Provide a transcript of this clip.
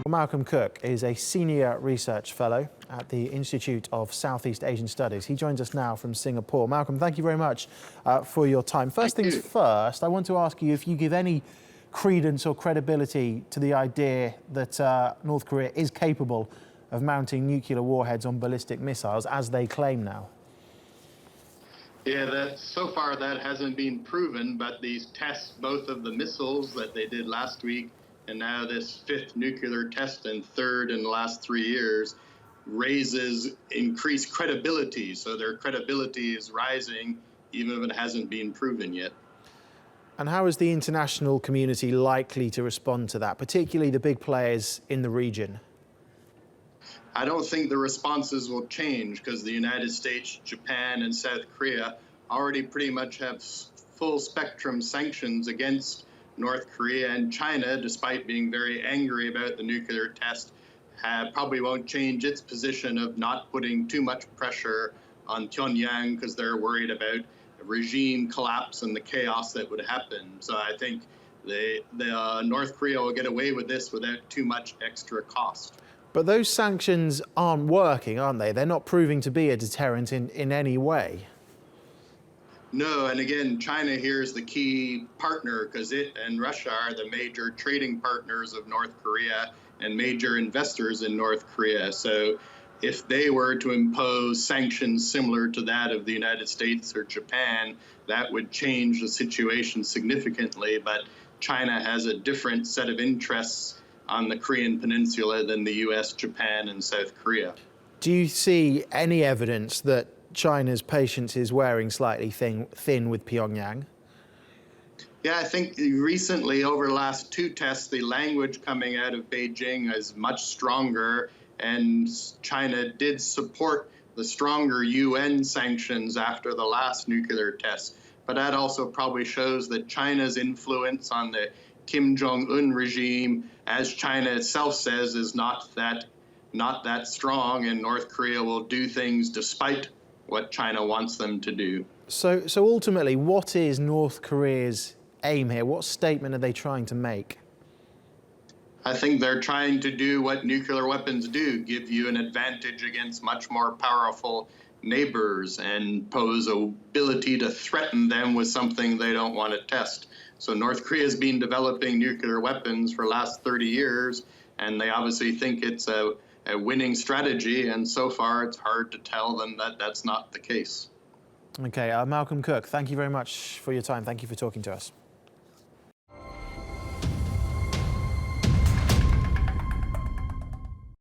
Malcolm Cook is a senior research fellow at the Institute of Southeast Asian Studies. He joins us now from Singapore. Malcolm, thank you very much for your time. First things first, I want to ask you if you give any credence or credibility to the idea that North Korea is capable of mounting nuclear warheads on ballistic missiles, as they claim now. Yeah, so far that hasn't been proven, but these tests, both of the missiles that they did last week and now this fifth nuclear test and third in the last 3 years, raises increased credibility. So their credibility is rising, even if it hasn't been proven yet. And how is the international community likely to respond to that, particularly the big players in the region? I don't think the responses will change because the United States, Japan, and South Korea already pretty much have full spectrum sanctions against North Korea, and China, despite being very angry about the nuclear test, probably won't change its position of not putting too much pressure on Pyongyang because they're worried about regime collapse and the chaos that would happen. So I think North Korea will get away with this without too much extra cost. But those sanctions aren't working, aren't they? They're not proving to be a deterrent in any way. No, and again, China here is the key partner because it and Russia are the major trading partners of North Korea and major investors in North Korea. So if they were to impose sanctions similar to that of the United States or Japan, that would change the situation significantly. But China has a different set of interests on the Korean Peninsula than the US, Japan, and South Korea. Do you see any evidence that China's patience is wearing slightly thin with Pyongyang? Yeah, I think recently, over the last two tests, the language coming out of Beijing is much stronger, and China did support the stronger UN sanctions after the last nuclear test. But that also probably shows that China's influence on the Kim Jong-un regime, as China itself says, is not that strong, and North Korea will do things despite what China wants them to do. So ultimately, what is North Korea's aim here? What statement are they trying to make? I think they're trying to do what nuclear weapons do, give you an advantage against much more powerful neighbors and pose an ability to threaten them with something they don't want to test. So North Korea has been developing nuclear weapons for the last 30 years, and they obviously think it's a winning strategy, and so far it's hard to tell them that that's not the case. Okay, Malcolm Cook, thank you very much for your time. Thank you for talking to us.